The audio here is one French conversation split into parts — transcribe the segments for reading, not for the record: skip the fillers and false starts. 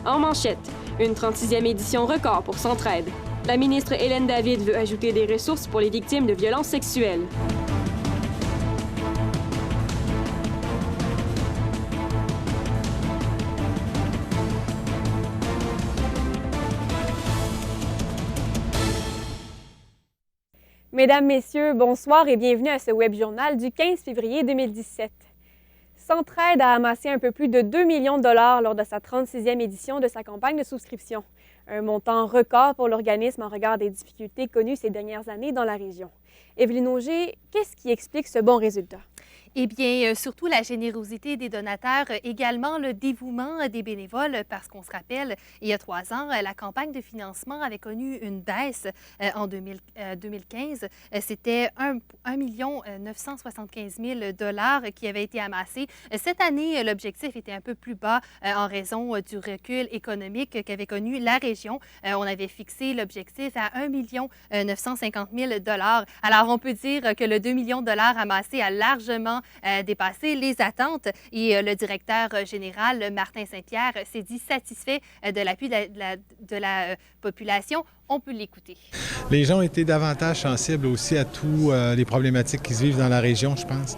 En manchette, une 36e édition record pour Centraide. La ministre Hélène David veut ajouter des ressources pour les victimes de violences sexuelles. Mesdames, Messieurs, bonsoir et bienvenue à ce web journal du 15 février 2017. Centraide a amassé un peu plus de 2 millions de dollars lors de sa 36e édition de sa campagne de souscription. Un montant record pour l'organisme en regard des difficultés connues ces dernières années dans la région. Evelyne Auger, qu'est-ce qui explique ce bon résultat? Eh bien, surtout la générosité des donateurs, également le dévouement des bénévoles, parce qu'on se rappelle, il y a 3 ans, la campagne de financement avait connu une baisse en 2015. C'était 1 975 000 $ qui avait été amassé. Cette année, l'objectif était un peu plus bas en raison du recul économique qu'avait connu la région. On avait fixé l'objectif à 1 950 000 $. Alors, on peut dire que le 2 millions de dollars amassés a largement dépasser les attentes et le directeur général, Martin Saint-Pierre, s'est dit satisfait de l'appui de la population. On peut l'écouter. Les gens ont été davantage sensibles aussi à toutes les problématiques qui se vivent dans la région, je pense.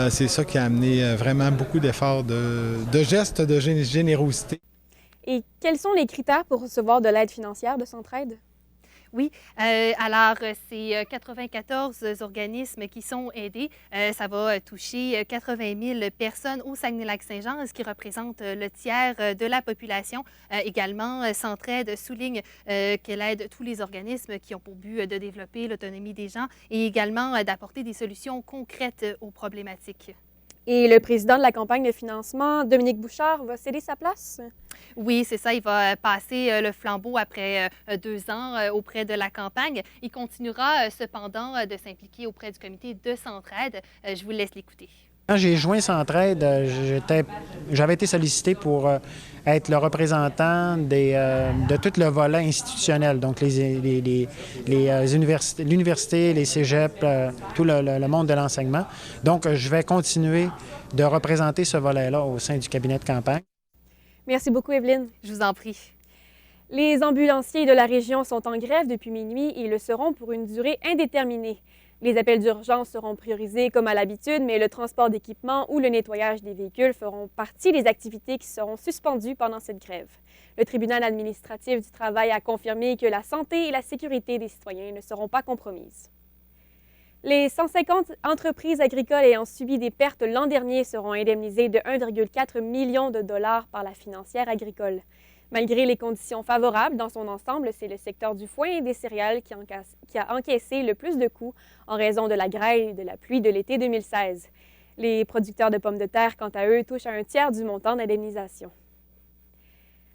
C'est ça qui a amené vraiment beaucoup d'efforts, de gestes de générosité. Et quels sont les critères pour recevoir de l'aide financière de Centraide? Oui, alors c'est 94 organismes qui sont aidés. Ça va toucher 80 000 personnes au Saguenay-Lac-Saint-Jean, ce qui représente le tiers de la population. Également, Centraide souligne qu'elle aide tous les organismes qui ont pour but de développer l'autonomie des gens et également d'apporter des solutions concrètes aux problématiques. Et le président de la campagne de financement, Dominique Bouchard, va céder sa place? Oui, c'est ça. Il va passer le flambeau après 2 ans auprès de la campagne. Il continuera cependant de s'impliquer auprès du comité de Centraide. Je vous laisse l'écouter. Quand j'ai joint Centraide, j'avais été sollicité pour être le représentant de tout le volet institutionnel, donc les universités, l'université, les cégeps, tout le monde de l'enseignement. Donc, je vais continuer de représenter ce volet-là au sein du cabinet de campagne. Merci beaucoup, Evelyne. Je vous en prie. Les ambulanciers de la région sont en grève depuis minuit et le seront pour une durée indéterminée. Les appels d'urgence seront priorisés comme à l'habitude, mais le transport d'équipements ou le nettoyage des véhicules feront partie des activités qui seront suspendues pendant cette grève. Le tribunal administratif du travail a confirmé que la santé et la sécurité des citoyens ne seront pas compromises. Les 150 entreprises agricoles ayant subi des pertes l'an dernier seront indemnisées de 1,4 million de dollars par la financière agricole. Malgré les conditions favorables dans son ensemble, c'est le secteur du foin et des céréales qui a encaissé le plus de coûts en raison de la grêle et de la pluie de l'été 2016. Les producteurs de pommes de terre, quant à eux, touchent à un tiers du montant d'indemnisation.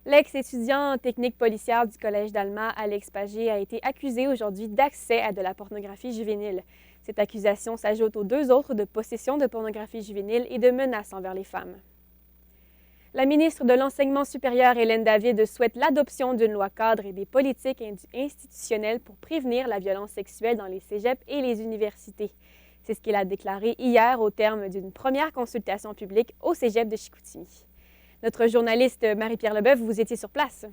L'ex-étudiant en technique policière du Collège d'Alma, Alex Pagé, a été accusé aujourd'hui d'accès à de la pornographie juvénile. Cette accusation s'ajoute aux 2 autres de possession de pornographie juvénile et de menaces envers les femmes. La ministre de l'Enseignement supérieur, Hélène David, souhaite l'adoption d'une loi cadre et des politiques institutionnelles pour prévenir la violence sexuelle dans les cégeps et les universités. C'est ce qu'elle a déclaré hier au terme d'une première consultation publique au cégep de Chicoutimi. Notre journaliste Marie-Pierre Leboeuf, vous étiez sur place.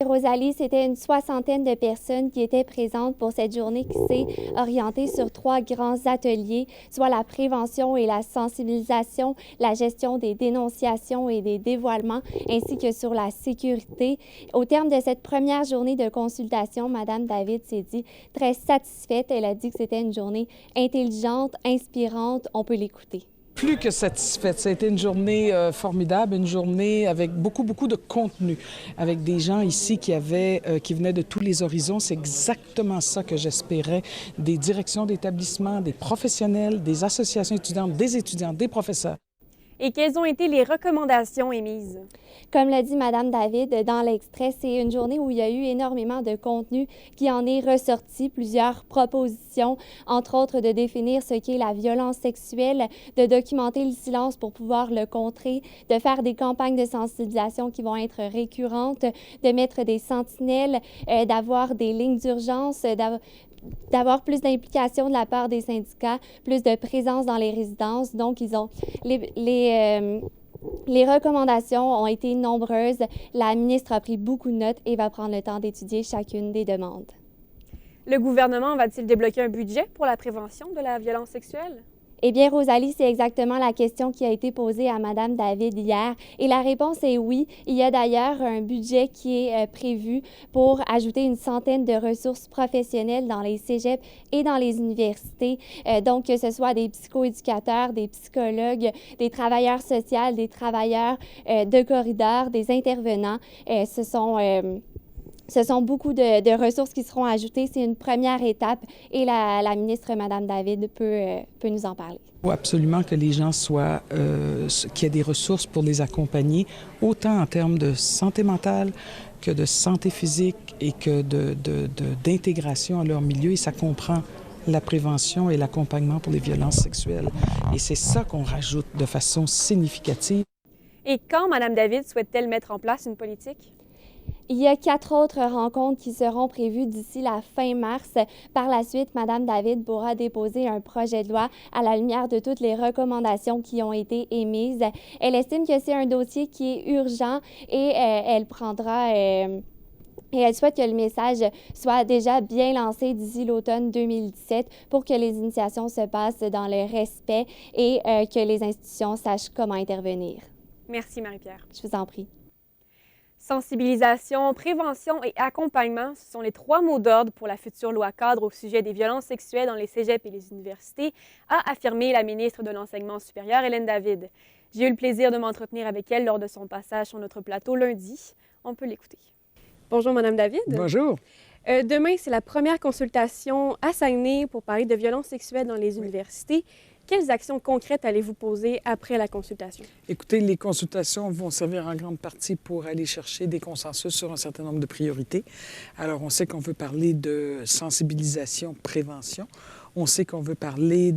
Rosalie, c'était une 60aine de personnes qui étaient présentes pour cette journée qui s'est orientée sur 3 grands ateliers, soit la prévention et la sensibilisation, la gestion des dénonciations et des dévoilements, ainsi que sur la sécurité. Au terme de cette première journée de consultation, Mme David s'est dit très satisfaite. Elle a dit que c'était une journée intelligente, inspirante. On peut l'écouter. Plus que satisfaite. Ça a été une journée formidable, une journée avec beaucoup de contenu, avec des gens ici qui venaient de tous les horizons. C'est exactement ça que j'espérais des directions d'établissement, des professionnels, des associations étudiantes, des professeurs. Et quelles ont été les recommandations émises? Comme l'a dit Mme David dans l'extrait, c'est une journée où il y a eu énormément de contenu qui en est ressorti, plusieurs propositions, entre autres de définir ce qu'est la violence sexuelle, de documenter le silence pour pouvoir le contrer, de faire des campagnes de sensibilisation qui vont être récurrentes, de mettre des sentinelles, d'avoir des lignes d'urgence, d'avoir plus d'implication de la part des syndicats, plus de présence dans les résidences. Donc, ils ont Les recommandations ont été nombreuses. La ministre a pris beaucoup de notes et va prendre le temps d'étudier chacune des demandes. Le gouvernement va-t-il débloquer un budget pour la prévention de la violence sexuelle? Eh bien, Rosalie, c'est exactement la question qui a été posée à Mme David hier. Et la réponse est oui. Il y a d'ailleurs un budget qui est prévu pour ajouter une centaine de ressources professionnelles dans les cégeps et dans les universités. Donc, que ce soit des psychoéducateurs, des psychologues, des travailleurs sociaux, des travailleurs de corridor, des intervenants. Ce sont beaucoup de ressources qui seront ajoutées. C'est une première étape et la ministre, Mme David, peut nous en parler. Il faut absolument que les gens soient, qu'il y ait des ressources pour les accompagner, autant en termes de santé mentale que de santé physique et que d'intégration à leur milieu. Et ça comprend la prévention et l'accompagnement pour les violences sexuelles. Et c'est ça qu'on rajoute de façon significative. Et quand Mme David souhaite-t-elle mettre en place une politique? Il y a 4 autres rencontres qui seront prévues d'ici la fin mars. Par la suite, Mme David pourra déposer un projet de loi à la lumière de toutes les recommandations qui ont été émises. Elle estime que c'est un dossier qui est urgent et elle souhaite que le message soit déjà bien lancé d'ici l'automne 2017 pour que les initiations se passent dans le respect et que les institutions sachent comment intervenir. Merci, Marie-Pierre. Je vous en prie. Sensibilisation, prévention et accompagnement, ce sont les 3 mots d'ordre pour la future loi cadre au sujet des violences sexuelles dans les cégeps et les universités, a affirmé la ministre de l'Enseignement supérieur, Hélène David. J'ai eu le plaisir de m'entretenir avec elle lors de son passage sur notre plateau lundi. On peut l'écouter. Bonjour, Mme David. Bonjour. Demain, c'est la première consultation à Saguenay pour parler de violences sexuelles dans les universités. Quelles actions concrètes allez-vous poser après la consultation? Écoutez, les consultations vont servir en grande partie pour aller chercher des consensus sur un certain nombre de priorités. Alors, on sait qu'on veut parler de sensibilisation, prévention. On sait qu'on veut parler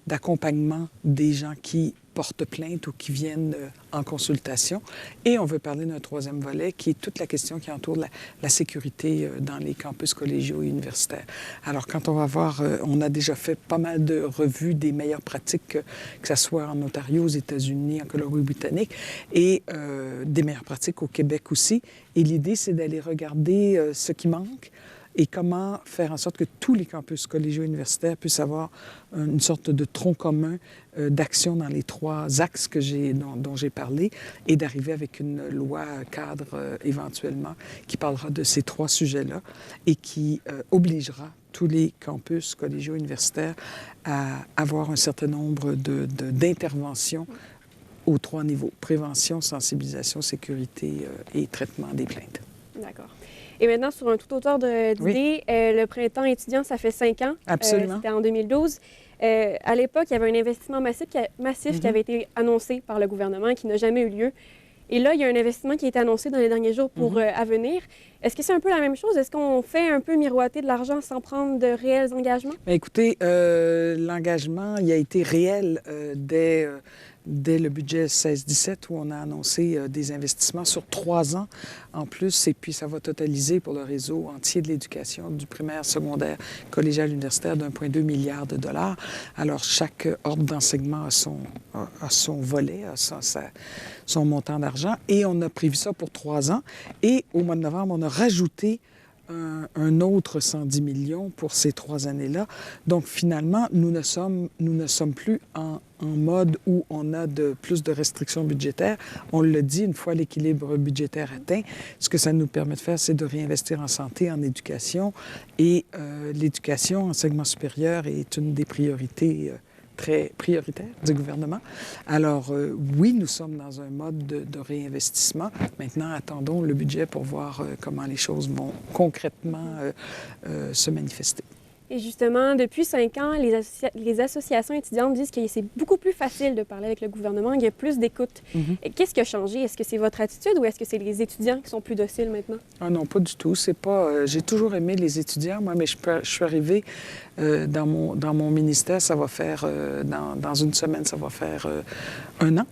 d'accompagnement des gens qui portent plainte ou qui viennent en consultation. Et on veut parler d'un 3e volet qui est toute la question qui entoure la sécurité dans les campus collégiaux et universitaires. Alors, quand on va voir, on a déjà fait pas mal de revues des meilleures pratiques, que ce soit en Ontario, aux États-Unis, en Colombie-Britannique, et des meilleures pratiques au Québec aussi. Et l'idée, c'est d'aller regarder ce qui manque, et comment faire en sorte que tous les campus collégiaux et universitaires puissent avoir une sorte de tronc commun d'action dans les 3 axes dont j'ai parlé et d'arriver avec une loi cadre éventuellement qui parlera de ces 3 sujets-là et qui obligera tous les campus collégiaux et universitaires à avoir un certain nombre d'interventions aux 3 niveaux: prévention, sensibilisation, sécurité et traitement des plaintes. D'accord. Et maintenant, sur un tout autre ordre d'idée, le printemps étudiant, ça fait 5 ans. Absolument. C'était en 2012. À l'époque, il y avait un investissement massif qui avait été annoncé par le gouvernement et qui n'a jamais eu lieu. Et là, il y a un investissement qui a été annoncé dans les derniers jours pour à venir. Est-ce que c'est un peu la même chose? Est-ce qu'on fait un peu miroiter de l'argent sans prendre de réels engagements? Bien, écoutez, l'engagement, il a été réel dès le budget 16-17 où on a annoncé des investissements sur 3 ans en plus, et puis ça va totaliser pour le réseau entier de l'éducation du primaire, secondaire, collégial, universitaire d'1,2 milliard de dollars. Alors, chaque ordre d'enseignement a son volet, a son montant d'argent, et on a prévu ça pour 3 ans. Et au mois de novembre, on a rajouté un autre 110 millions pour ces 3 années-là. Donc, finalement, nous ne sommes plus en mode où on a plus de restrictions budgétaires. On le dit, une fois l'équilibre budgétaire atteint, ce que ça nous permet de faire, c'est de réinvestir en santé, en éducation. Et l'éducation, enseignement supérieur est une des priorités très prioritaire du gouvernement. Alors, oui, nous sommes dans un mode de réinvestissement. Maintenant, attendons le budget pour voir comment les choses vont concrètement se manifester. Et justement, depuis 5 ans, les associations étudiantes disent que c'est beaucoup plus facile de parler avec le gouvernement, il y a plus d'écoute. Qu'est-ce qui a changé? Est-ce que c'est votre attitude ou est-ce que c'est les étudiants qui sont plus dociles maintenant? Ah non, pas du tout. C'est pas. J'ai toujours aimé les étudiants, moi, mais je suis arrivée dans mon ministère, ça va faire, dans une semaine, ça va faire 1 an.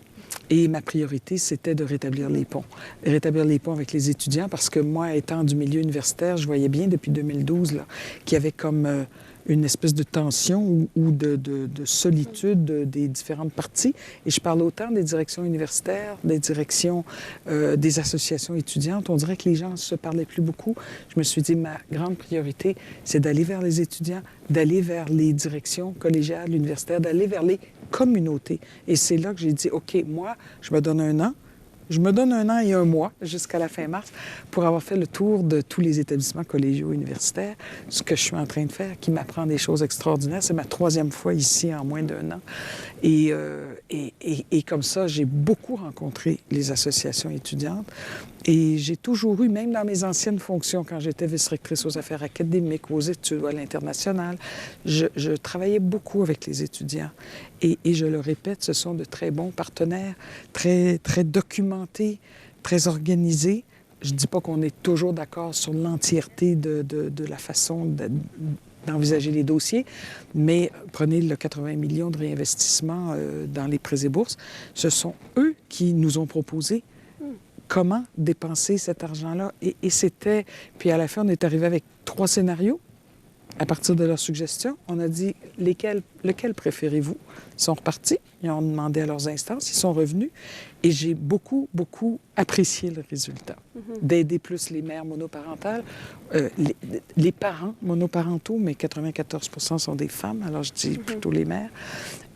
Et ma priorité, c'était de rétablir les ponts. Rétablir les ponts avec les étudiants parce que moi, étant du milieu universitaire, je voyais bien depuis 2012 qu'il y avait comme une espèce de tension ou de solitude des différentes parties. Et je parle autant des directions universitaires, des directions des associations étudiantes. On dirait que les gens ne se parlaient plus beaucoup. Je me suis dit, ma grande priorité, c'est d'aller vers les étudiants, d'aller vers les directions collégiales, universitaires, d'aller vers les communautés. Et c'est là que j'ai dit, OK, moi, je me donne un an. Je me donne un an et un mois jusqu'à la fin mars pour avoir fait le tour de tous les établissements collégiaux universitaires, ce que je suis en train de faire, qui m'apprend des choses extraordinaires. C'est ma 3e fois ici en moins d'1 an. Et comme ça, j'ai beaucoup rencontré les associations étudiantes. Et j'ai toujours eu, même dans mes anciennes fonctions, quand j'étais vice-rectrice aux affaires académiques, aux études, à l'international, je travaillais beaucoup avec les étudiants. Et je le répète, ce sont de très bons partenaires, très, très documentés, très organisés. Je ne dis pas qu'on est toujours d'accord sur l'entièreté de la façon d'envisager les dossiers, mais prenez le 80 millions de réinvestissement dans les prêts et bourses. Ce sont eux qui nous ont proposé comment dépenser cet argent-là. Et c'était... Puis à la fin, on est arrivé avec 3 scénarios. À partir de leurs suggestions, on a dit lequel préférez-vous? Ils sont repartis, ils ont demandé à leurs instances, ils sont revenus et j'ai beaucoup, beaucoup apprécié le résultat. D'aider plus les mères monoparentales, les parents monoparentaux, mais 94 % sont des femmes, alors je dis plutôt les mères.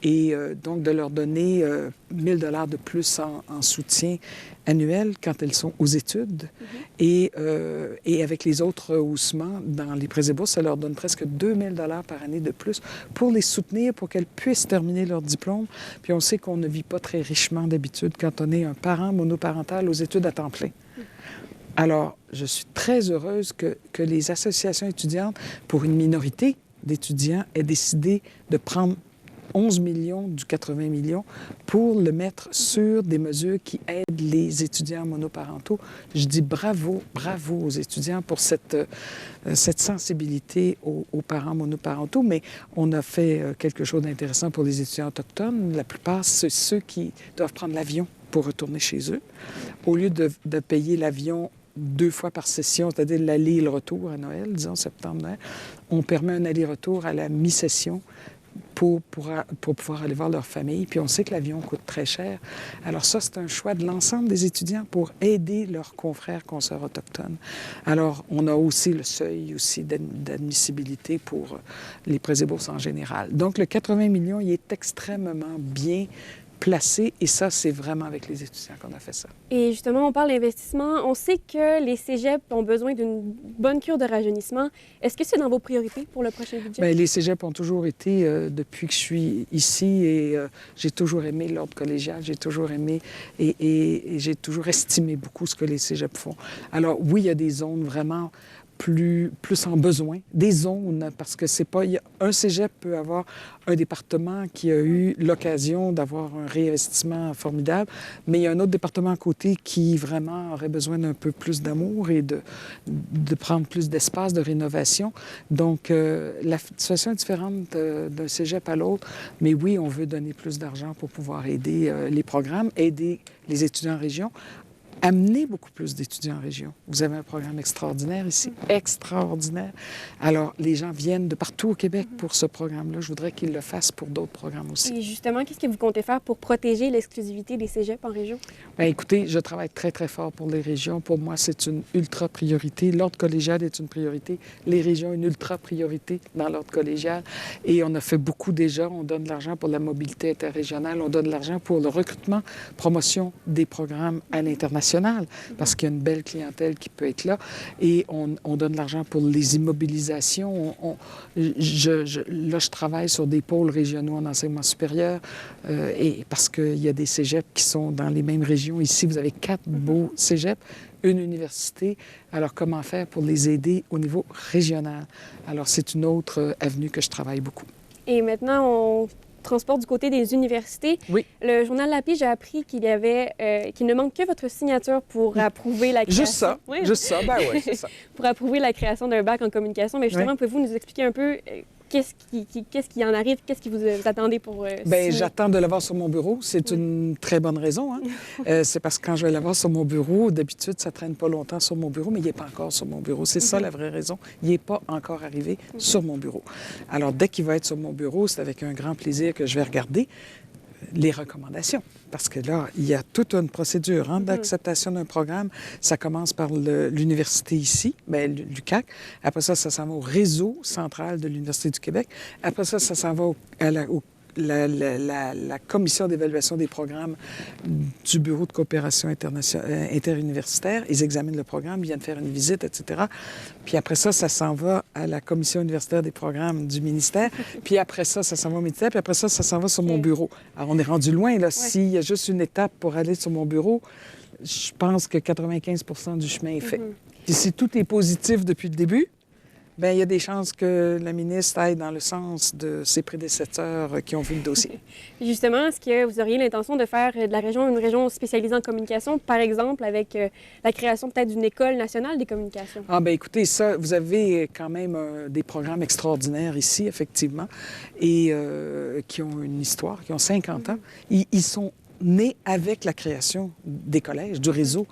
Et donc de leur donner 1 000 $ de plus en soutien annuel quand elles sont aux études. Et avec les autres rehaussements dans les prêts et bourses, ça leur donne presque 2 000 $ par année de plus pour les soutenir, pour qu'elles puissent terminer leur diplôme. Puis on sait qu'on ne vit pas très richement d'habitude quand on est un parent monoparental aux études à temps plein. Alors, je suis très heureuse que les associations étudiantes, pour une minorité d'étudiants, aient décidé de prendre 11 millions du 80 millions pour le mettre sur des mesures qui aident les étudiants monoparentaux. Je dis bravo, bravo aux étudiants pour cette sensibilité aux parents monoparentaux, mais on a fait quelque chose d'intéressant pour les étudiants autochtones. La plupart, c'est ceux qui doivent prendre l'avion pour retourner chez eux. Au lieu de payer l'avion 2 fois par session, c'est-à-dire l'aller et le retour à Noël, disons septembre-Noël, on permet un aller-retour à la mi-session pour pouvoir aller voir leur famille. Puis on sait que l'avion coûte très cher. Alors ça, c'est un choix de l'ensemble des étudiants pour aider leurs confrères, consoeurs autochtones. Alors, on a aussi le seuil aussi d'admissibilité pour les prêts et bourses en général. Donc, le 80 millions, il est extrêmement bien placé et ça, c'est vraiment avec les étudiants qu'on a fait ça. Et justement, on parle d'investissement. On sait que les cégeps ont besoin d'une bonne cure de rajeunissement. Est-ce que c'est dans vos priorités pour le prochain budget? Bien, les cégeps ont toujours été, depuis que je suis ici, et j'ai toujours aimé l'ordre collégial, j'ai toujours aimé et j'ai toujours estimé beaucoup ce que les cégeps font. Alors oui, il y a des zones vraiment plus en besoin, des zones, parce que c'est pas... Un cégep peut avoir un département qui a eu l'occasion d'avoir un réinvestissement formidable, mais il y a un autre département à côté qui vraiment aurait besoin d'un peu plus d'amour et de prendre plus d'espace, de rénovation. Donc, la situation est différente d'un cégep à l'autre, mais oui, on veut donner plus d'argent pour pouvoir aider les programmes, aider les étudiants en région, amener beaucoup plus d'étudiants en région. Vous avez un programme extraordinaire ici, extraordinaire. Alors, les gens viennent de partout au Québec pour ce programme-là. Je voudrais qu'ils le fassent pour d'autres programmes aussi. Et justement, qu'est-ce que vous comptez faire pour protéger l'exclusivité des cégeps en région? Bien, écoutez, je travaille très, très fort pour les régions. Pour moi, c'est une ultra-priorité. L'ordre collégial est une priorité. Les régions, une ultra-priorité dans l'ordre collégial. Et on a fait beaucoup déjà. On donne de l'argent pour la mobilité interrégionale. On donne de l'argent pour le recrutement, promotion des programmes à l'international, parce qu'il y a une belle clientèle qui peut être là. Et on donne de l'argent pour les immobilisations. Je travaille sur des pôles régionaux en enseignement supérieur, et parce qu'il y a des cégeps qui sont dans les mêmes régions. Ici, vous avez 4 beaux cégeps, une université. Alors, comment faire pour les aider au niveau régional? Alors, c'est une autre avenue que je travaille beaucoup. Et maintenant, on transport du côté des universités. Oui. Le journal La Pige a appris qu'il ne manque que votre signature pour approuver la création. Juste ça, juste ça, ben oui, c'est ça. Pour approuver la création d'un bac en communication. Mais justement, pouvez-vous nous expliquer un peu qu'est-ce qui en arrive? Qu'est-ce que vous attendez pour signer? J'attends de l'avoir sur mon bureau. C'est une très bonne raison. Hein? C'est parce que quand je vais l'avoir sur mon bureau, d'habitude, ça traîne pas longtemps sur mon bureau, mais il n'est pas encore sur mon bureau. C'est ça la vraie raison. Il n'est pas encore arrivé sur mon bureau. Alors, dès qu'il va être sur mon bureau, c'est avec un grand plaisir que je vais regarder les recommandations. Parce que là, il y a toute une procédure d'acceptation d'un programme. Ça commence par l'université ici, l'UQAC. Après ça, ça s'en va au réseau central de l'Université du Québec. Après ça, ça s'en va à la commission d'évaluation des programmes du Bureau de coopération interuniversitaire. Ils examinent le programme, ils viennent faire une visite, etc. Puis après ça, ça s'en va à la commission universitaire des programmes du ministère. Puis après ça, ça s'en va au ministère. Puis après ça, ça s'en va sur mon bureau. Alors, on est rendu loin, là. S'il y a juste une étape pour aller sur mon bureau, je pense que 95 % du chemin est fait. Puis si tout est positif depuis le début, il y a des chances que la ministre aille dans le sens de ses prédécesseurs qui ont vu le dossier. Justement, est-ce que vous auriez l'intention de faire de la région une région spécialisée en communication, par exemple avec la création peut-être d'une école nationale des communications? Écoutez, ça, vous avez quand même des programmes extraordinaires ici, effectivement, et qui ont une histoire, qui ont 50 ans. Ils sont nés avec la création des collèges, du réseau.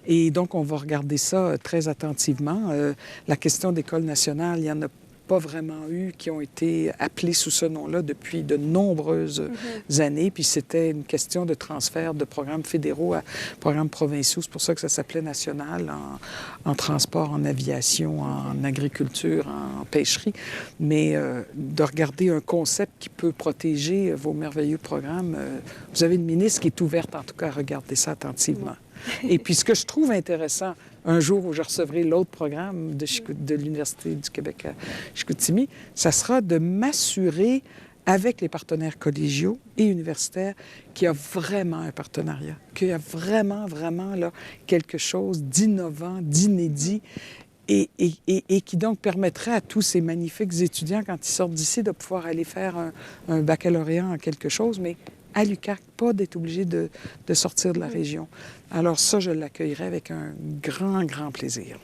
Et donc, on va regarder ça très attentivement. La question d'école nationale, il n'y en a pas vraiment eu qui ont été appelés sous ce nom-là depuis de nombreuses années. Puis c'était une question de transfert de programmes fédéraux à programmes provinciaux. C'est pour ça que ça s'appelait national en transport, en aviation, en agriculture, en pêcherie. Mais de regarder un concept qui peut protéger vos merveilleux programmes, vous avez une ministre qui est ouverte, en tout cas, à regarder ça attentivement. Et puis, ce que je trouve intéressant, un jour où je recevrai l'autre programme de l'Université du Québec à Chicoutimi, ça sera de m'assurer avec les partenaires collégiaux et universitaires qu'il y a vraiment un partenariat, qu'il y a vraiment là, quelque chose d'innovant, d'inédit et qui donc permettrait à tous ces magnifiques étudiants, quand ils sortent d'ici, de pouvoir aller faire un baccalauréat en quelque chose, mais à l'UQAC, pas d'être obligé de sortir de la région. Alors ça, je l'accueillerai avec un grand plaisir.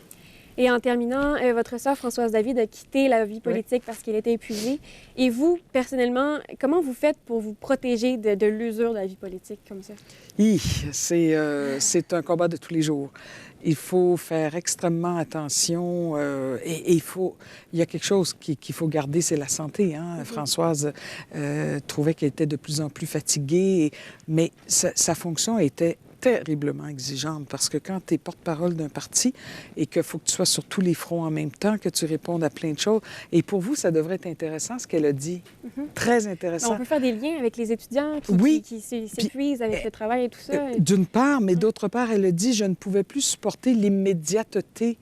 Et en terminant, votre sœur Françoise David a quitté la vie politique parce qu'elle était épuisée. Et vous, personnellement, comment vous faites pour vous protéger de l'usure de la vie politique comme ça? C'est un combat de tous les jours. Il faut faire extrêmement attention et il y a quelque chose qu'il faut garder, c'est la santé. Hein? Françoise trouvait qu'elle était de plus en plus fatiguée, mais sa fonction était terriblement exigeante parce que quand tu es porte-parole d'un parti et qu'il faut que tu sois sur tous les fronts en même temps, que tu répondes à plein de choses, et pour vous, ça devrait être intéressant ce qu'elle a dit. Très intéressant. On peut faire des liens avec les étudiants qui s'épuisent avec le travail et tout ça. D'une part, mais d'autre part, elle a dit « je ne pouvais plus supporter l'immédiateté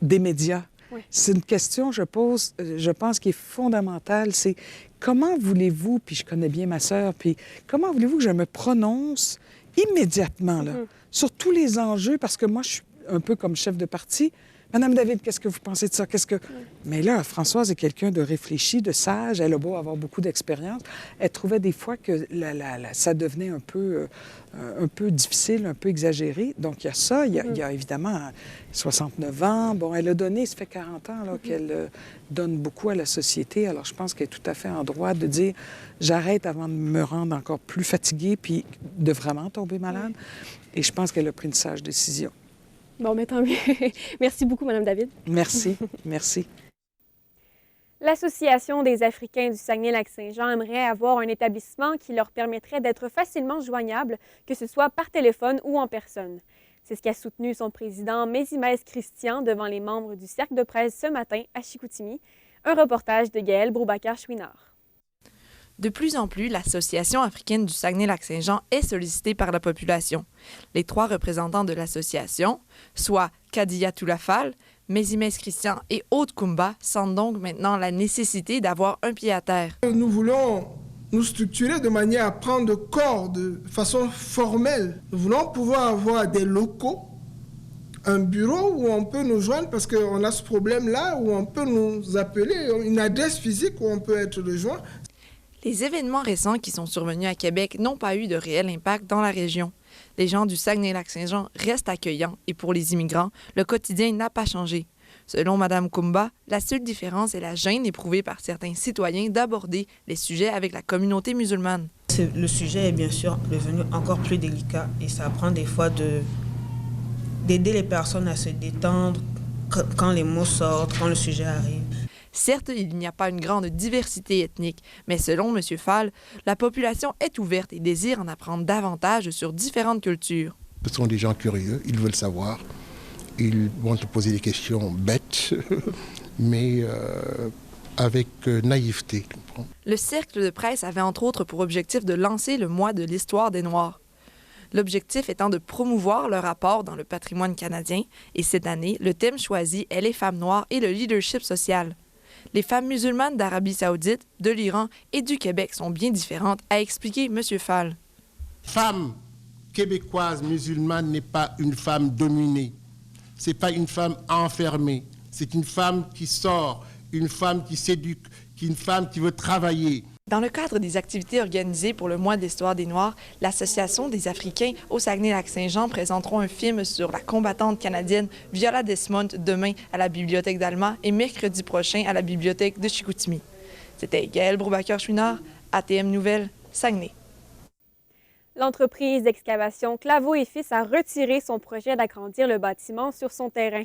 des médias ». C'est une question, je pense, qui est fondamentale. C'est comment voulez-vous, puis je connais bien ma sœur, puis comment voulez-vous que je me prononce immédiatement là, sur tous les enjeux, parce que moi, je suis un peu comme chef de parti. Madame David, qu'est-ce que vous pensez de ça? Mais là, Françoise est quelqu'un de réfléchi, de sage. Elle a beau avoir beaucoup d'expérience. Elle trouvait des fois que ça devenait un peu difficile, un peu exagéré. Donc, il y a ça. Il y a évidemment 69 ans. Bon, elle a donné, ça fait 40 ans là, qu'elle donne beaucoup à la société. Alors, je pense qu'elle est tout à fait en droit de dire « j'arrête avant de me rendre encore plus fatiguée puis de vraiment tomber malade ». Et je pense qu'elle a pris une sage décision. Bon, mais tant mieux. Merci beaucoup, Mme David. Merci. L'Association des Africains du Saguenay-Lac-Saint-Jean aimerait avoir un établissement qui leur permettrait d'être facilement joignables, que ce soit par téléphone ou en personne. C'est ce qu'a soutenu son président Mézimès Christian devant les membres du Cercle de presse ce matin à Chicoutimi. Un reportage de Gaëlle Broubacar-Chouinard. De plus en plus, l'Association africaine du Saguenay-Lac-Saint-Jean est sollicitée par la population. Les 3 représentants de l'association, soit Kadia Toulafal, Mézimès Christian et Aude Kumba, sentent donc maintenant la nécessité d'avoir un pied à terre. Nous voulons nous structurer de manière à prendre corps de façon formelle. Nous voulons pouvoir avoir des locaux, un bureau où on peut nous joindre parce qu'on a ce problème-là, où on peut nous appeler, une adresse physique où on peut être rejoint. Les événements récents qui sont survenus à Québec n'ont pas eu de réel impact dans la région. Les gens du Saguenay-Lac-Saint-Jean restent accueillants et pour les immigrants, le quotidien n'a pas changé. Selon Mme Kumba, la seule différence est la gêne éprouvée par certains citoyens d'aborder les sujets avec la communauté musulmane. Le sujet est bien sûr devenu encore plus délicat et ça prend des fois d'aider les personnes à se détendre quand les mots sortent, quand le sujet arrive. Certes, il n'y a pas une grande diversité ethnique, mais selon M. Fall, la population est ouverte et désire en apprendre davantage sur différentes cultures. Ce sont des gens curieux, ils veulent savoir. Ils vont te poser des questions bêtes, mais avec naïveté. Le cercle de presse avait entre autres pour objectif de lancer le mois de l'histoire des Noirs. L'objectif étant de promouvoir leur apport dans le patrimoine canadien, et cette année, le thème choisi est les femmes noires et le leadership social. Les femmes musulmanes d'Arabie saoudite, de l'Iran et du Québec sont bien différentes, a expliqué M. Fall. Femme québécoise musulmane n'est pas une femme dominée. Ce n'est pas une femme enfermée, c'est une femme qui sort, une femme qui s'éduque, une femme qui veut travailler. Dans le cadre des activités organisées pour le mois de l'histoire des Noirs, l'Association des Africains au Saguenay-Lac-Saint-Jean présenteront un film sur la combattante canadienne Viola Desmond demain à la Bibliothèque d'Alma et mercredi prochain à la Bibliothèque de Chicoutimi. C'était Gaëlle Broubacker-Chouinard, ATM Nouvelles, Saguenay. L'entreprise d'excavation Claveau et Fils a retiré son projet d'agrandir le bâtiment sur son terrain.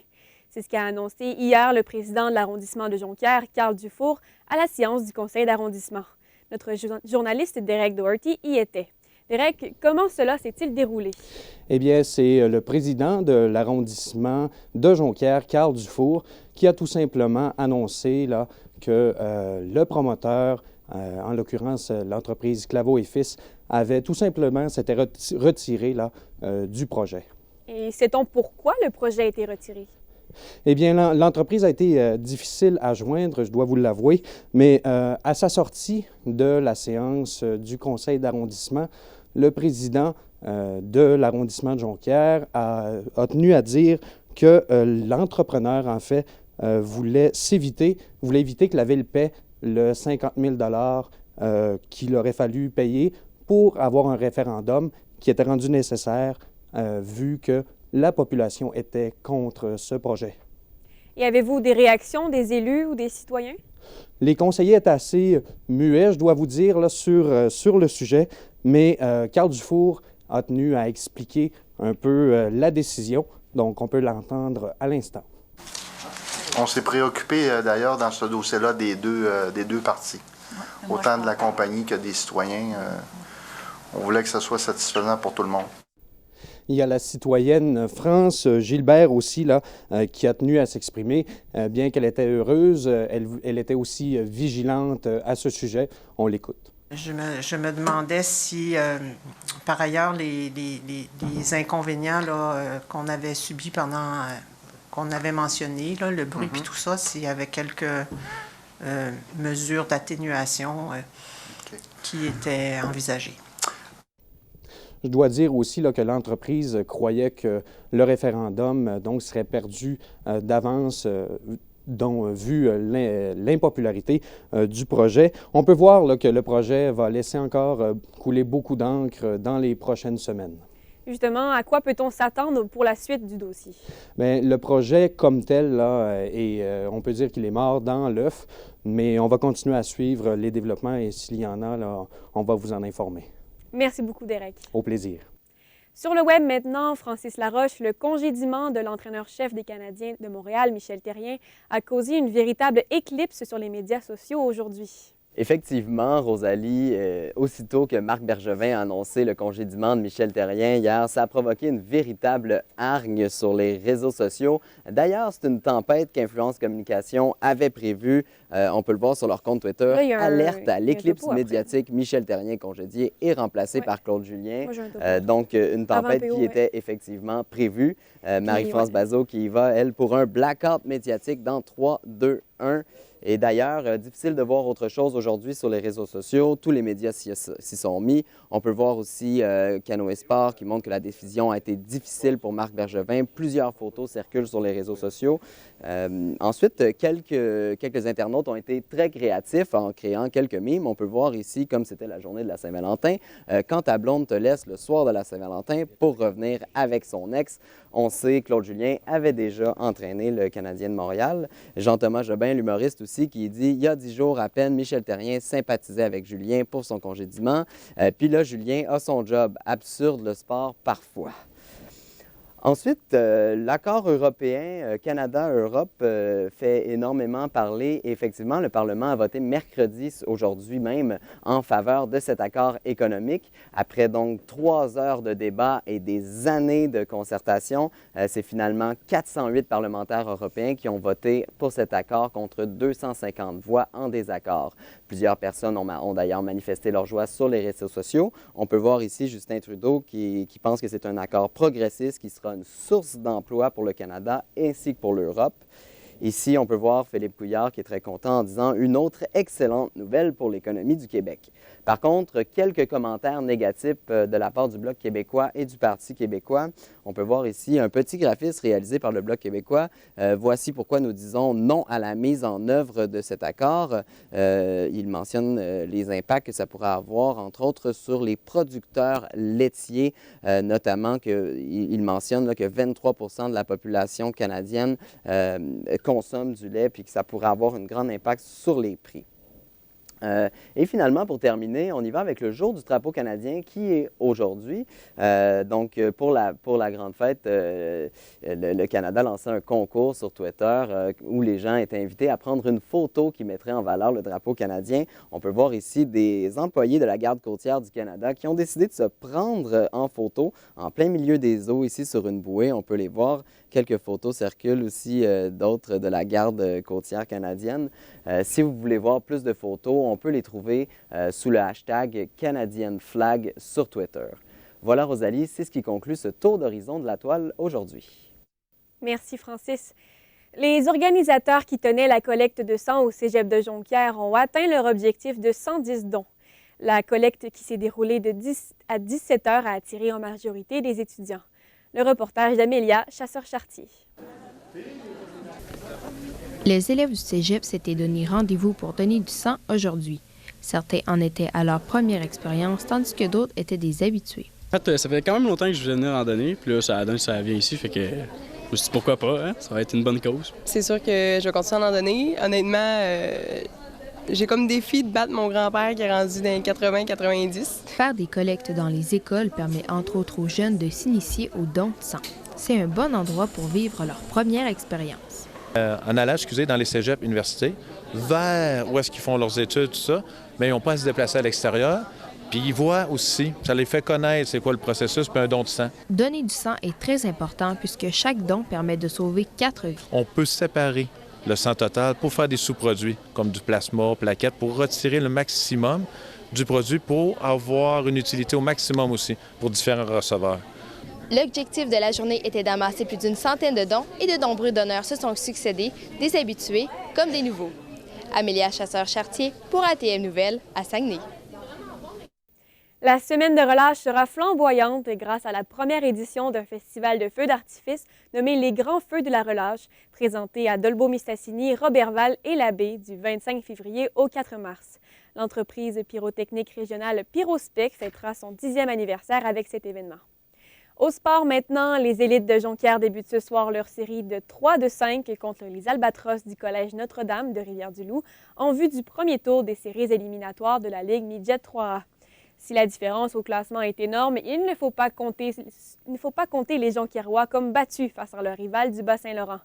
C'est ce qu'a annoncé hier le président de l'arrondissement de Jonquière, Carl Dufour, à la séance du conseil d'arrondissement. Notre journaliste Derek Doherty y était. Derek, comment cela s'est-il déroulé? Eh bien, c'est le président de l'arrondissement de Jonquière, Carl Dufour, qui a tout simplement annoncé là, que le promoteur, en l'occurrence l'entreprise Claveau et Fils, avait tout simplement s'était retiré là, du projet. Et sait-on pourquoi le projet a été retiré? Eh bien, l'entreprise a été difficile à joindre, je dois vous l'avouer, mais à sa sortie de la séance du conseil d'arrondissement, le président de l'arrondissement de Jonquière a tenu à dire que l'entrepreneur, en fait, voulait éviter que la ville paie le 50 000 qu'il aurait fallu payer pour avoir un référendum qui était rendu nécessaire vu que la population était contre ce projet. Et avez-vous des réactions des élus ou des citoyens? Les conseillers étaient assez muets, je dois vous dire, là, sur le sujet, mais Carl Dufour a tenu à expliquer un peu la décision, donc on peut l'entendre à l'instant. On s'est préoccupé d'ailleurs dans ce dossier-là des deux parties, autant de la compagnie que des citoyens. On voulait que ça soit satisfaisant pour tout le monde. Il y a la citoyenne France Gilbert aussi, là, qui a tenu à s'exprimer. Bien qu'elle était heureuse, elle était aussi vigilante à ce sujet. On l'écoute. Je me demandais si, par ailleurs, les inconvénients qu'on avait subis pendant, qu'on avait mentionnés, là, le bruit et tout ça, s'il y avait quelques mesures d'atténuation qui étaient envisagées. Je dois dire aussi là, que l'entreprise croyait que le référendum donc, serait perdu d'avance vu l'impopularité du projet. On peut voir là, que le projet va laisser encore couler beaucoup d'encre dans les prochaines semaines. Justement, à quoi peut-on s'attendre pour la suite du dossier? Bien, le projet comme tel, là, on peut dire qu'il est mort dans l'œuf, mais on va continuer à suivre les développements et s'il y en a, là, on va vous en informer. Merci beaucoup, Derek. Au plaisir. Sur le web maintenant, Francis Laroche, le congédiement de l'entraîneur-chef des Canadiens de Montréal, Michel Therrien, a causé une véritable éclipse sur les médias sociaux aujourd'hui. Effectivement, Rosalie, aussitôt que Marc Bergevin a annoncé le congédiement de Michel Therrien hier, ça a provoqué une véritable hargne sur les réseaux sociaux. D'ailleurs, c'est une tempête qu'Influence Communication avait prévue. On peut le voir sur leur compte Twitter. Là, alerte à l'éclipse médiatique. Michel Therrien congédié et remplacé par Claude Julien. Donc, une tempête qui était effectivement prévue. Marie-France Bazot qui y va, elle, pour un blackout médiatique dans 3, 2, 1. 1. Et d'ailleurs, difficile de voir autre chose aujourd'hui sur les réseaux sociaux. Tous les médias s'y sont mis. On peut voir aussi Canoë Sport qui montre que la décision a été difficile pour Marc Bergevin. Plusieurs photos circulent sur les réseaux sociaux. Ensuite, quelques internautes ont été très créatifs en créant quelques mimes. On peut voir ici, comme c'était la journée de la Saint-Valentin, quand ta blonde te laisse le soir de la Saint-Valentin pour revenir avec son ex. On sait que Claude Julien avait déjà entraîné le Canadien de Montréal. Jean-Thomas Jobin, l'humoriste aussi, qui dit « Il y a 10 jours à peine, Michel Therrien sympathisait avec Julien pour son congédiement. Puis là, Julien a son job. Absurde le sport parfois. » Ensuite, l'accord européen Canada-Europe fait énormément parler. Et effectivement, le Parlement a voté mercredi, aujourd'hui même, en faveur de cet accord économique. Après donc 3 heures de débat et des années de concertation, c'est finalement 408 parlementaires européens qui ont voté pour cet accord contre 250 voix en désaccord. Plusieurs personnes ont d'ailleurs manifesté leur joie sur les réseaux sociaux. On peut voir ici Justin Trudeau qui pense que c'est un accord progressiste qui sera une source d'emploi pour le Canada ainsi que pour l'Europe. Ici, on peut voir Philippe Couillard qui est très content en disant « Une autre excellente nouvelle pour l'économie du Québec ». Par contre, quelques commentaires négatifs de la part du Bloc québécois et du Parti québécois. On peut voir ici un petit graphisme réalisé par le Bloc québécois. Voici pourquoi nous disons non à la mise en œuvre de cet accord. Il mentionne les impacts que ça pourrait avoir, entre autres, sur les producteurs laitiers, notamment qu'il mentionne là, que 23 % de la population canadienne consomme du lait, puis que ça pourrait avoir un grand impact sur les prix. Et finalement, pour terminer, on y va avec le jour du drapeau canadien qui est aujourd'hui. Donc, pour la grande fête, le Canada lançait un concours sur Twitter où les gens étaient invités à prendre une photo qui mettrait en valeur le drapeau canadien. On peut voir ici des employés de la garde côtière du Canada qui ont décidé de se prendre en photo en plein milieu des eaux ici sur une bouée. On peut les voir. Quelques photos circulent aussi d'autres de la garde côtière canadienne. Si vous voulez voir plus de photos, on peut les trouver sous le hashtag Canadian Flag sur Twitter. Voilà, Rosalie, c'est ce qui conclut ce tour d'horizon de la toile aujourd'hui. Merci, Francis. Les organisateurs qui tenaient la collecte de sang au Cégep de Jonquière ont atteint leur objectif de 110 dons. La collecte qui s'est déroulée de 10 à 17 heures a attiré en majorité des étudiants. Le reportage d'Amélia Chasseur-Chartier. Les élèves du Cégep s'étaient donné rendez-vous pour donner du sang aujourd'hui. Certains en étaient à leur première expérience, tandis que d'autres étaient des habitués. En fait, ça fait quand même longtemps que je venais en donner, puis là, ça vient ici, fait que je me suis dit pourquoi pas, hein? Ça va être une bonne cause. C'est sûr que je vais continuer à en donner. Honnêtement, j'ai comme défi de battre mon grand-père qui est rendu dans les 80-90. Faire des collectes dans les écoles permet entre autres aux jeunes de s'initier au don de sang. C'est un bon endroit pour vivre leur première expérience. En allant, dans les cégeps universités, vers où est-ce qu'ils font leurs études, tout ça, mais ils n'ont pas à se déplacer à l'extérieur. Puis ils voient aussi, ça les fait connaître c'est quoi le processus, puis un don de sang. Donner du sang est très important puisque chaque don permet de sauver 4 vies. On peut séparer le sang total pour faire des sous-produits, comme du plasma, plaquettes, pour retirer le maximum du produit pour avoir une utilité au maximum aussi pour différents receveurs. L'objectif de la journée était d'amasser plus d'une centaine de dons et de nombreux donneurs se sont succédés, des habitués comme des nouveaux. Amélia Chasseur-Chartier pour ATM Nouvelles à Saguenay. La semaine de relâche sera flamboyante grâce à la première édition d'un festival de feux d'artifice nommé Les Grands Feux de la Relâche, présenté à Dolbeau-Mistassini, Roberval et Labbé du 25 février au 4 mars. L'entreprise pyrotechnique régionale Pyrospec fêtera son 10e anniversaire avec cet événement. Au sport maintenant, les élites de Jonquière débutent ce soir leur série de 3 de 5 contre les Albatros du Collège Notre-Dame de Rivière-du-Loup en vue du premier tour des séries éliminatoires de la Ligue Midget 3A. Si la différence au classement est énorme, il ne faut pas compter les Jonquiérois comme battus face à leur rival du Bas-Saint-Laurent.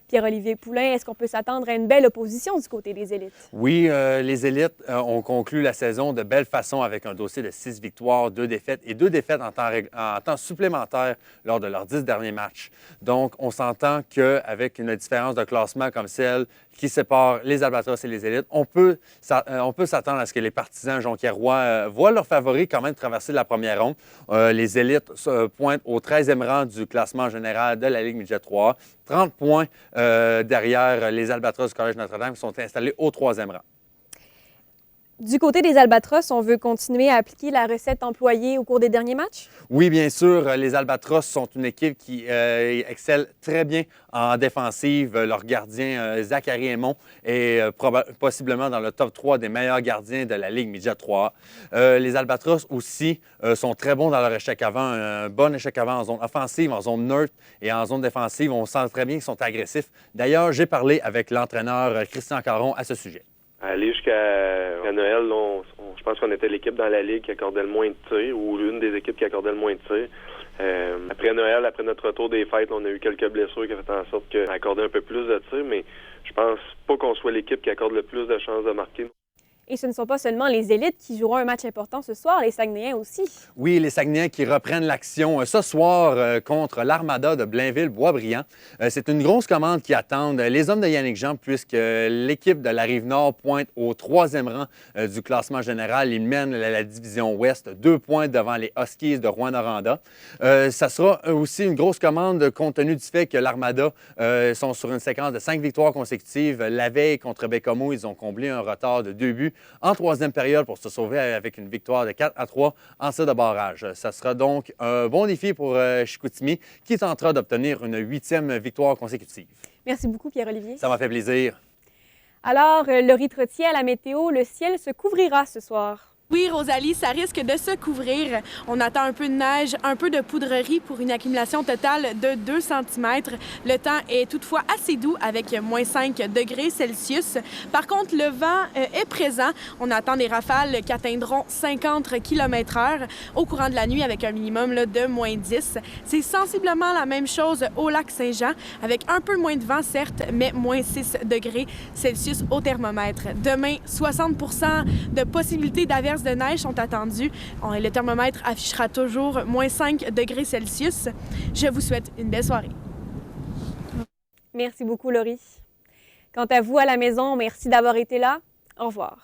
Pierre-Olivier Poulain, est-ce qu'on peut s'attendre à une belle opposition du côté des élites? Oui, les élites ont conclu la saison de belle façon avec un dossier de 6 victoires, 2 défaites et 2 défaites en temps supplémentaire lors de leurs 10 derniers matchs. Donc, on s'entend qu'avec une différence de classement comme celle qui sépare les Albatros et les élites. On peut s'attendre à ce que les partisans jonquiérois voient leurs favoris quand même traverser la première ronde. Les élites pointent au 13e rang du classement général de la Ligue Midget 3. 30 points derrière les Albatros du Collège Notre-Dame qui sont installés au 3e rang. Du côté des Albatros, on veut continuer à appliquer la recette employée au cours des derniers matchs? Oui, bien sûr. Les Albatros sont une équipe qui excelle très bien en défensive. Leur gardien, Zachary Aymon, est possiblement dans le top 3 des meilleurs gardiens de la Ligue Midget 3. Les Albatros aussi sont très bons dans leur échec avant. Un bon échec avant en zone offensive, en zone neutre et en zone défensive. On sent très bien qu'ils sont agressifs. D'ailleurs, j'ai parlé avec l'entraîneur Christian Caron à ce sujet. Aller jusqu'à Noël, je pense qu'on était l'équipe dans la Ligue qui accordait le moins de tirs, ou l'une des équipes qui accordait le moins de tirs. Après Noël, après notre retour des fêtes, on a eu quelques blessures qui ont fait en sorte qu'on accordait un peu plus de tirs, mais je pense pas qu'on soit l'équipe qui accorde le plus de chances de marquer. Et ce ne sont pas seulement les élites qui joueront un match important ce soir, les Saguenayens aussi. Oui, les Saguenayens qui reprennent l'action ce soir contre l'Armada de Blainville-Boisbriand. C'est une grosse commande qui attendent les hommes de Yannick Jean puisque l'équipe de la Rive-Nord pointe au 3e rang du classement général. Ils mènent la division Ouest, 2 points devant les Huskies de Rouyn-Noranda. Ça sera aussi une grosse commande compte tenu du fait que l'Armada sont sur une séquence de 5 victoires consécutives. La veille contre Bécomo, ils ont comblé un retard de 2 buts en 3e période pour se sauver avec une victoire de 4-3 en tir de barrage. Ça sera donc un bon défi pour Chicoutimi qui tentera d'obtenir une 8e victoire consécutive. Merci beaucoup, Pierre-Olivier. Ça m'a fait plaisir. Alors, Laurie Trottier à la météo, le ciel se couvrira ce soir. Oui, Rosalie, ça risque de se couvrir. On attend un peu de neige, un peu de poudrerie pour une accumulation totale de 2 cm. Le temps est toutefois assez doux avec moins 5 degrés Celsius. Par contre, le vent est présent. On attend des rafales qui atteindront 50 km/h au courant de la nuit avec un minimum de moins 10. C'est sensiblement la même chose au lac Saint-Jean avec un peu moins de vent, certes, mais moins 6 degrés Celsius au thermomètre. Demain, 60 % de possibilités d'averses de neige sont attendues. Le thermomètre affichera toujours moins 5 degrés Celsius. Je vous souhaite une belle soirée. Merci beaucoup, Laurie. Quant à vous à la maison, merci d'avoir été là. Au revoir.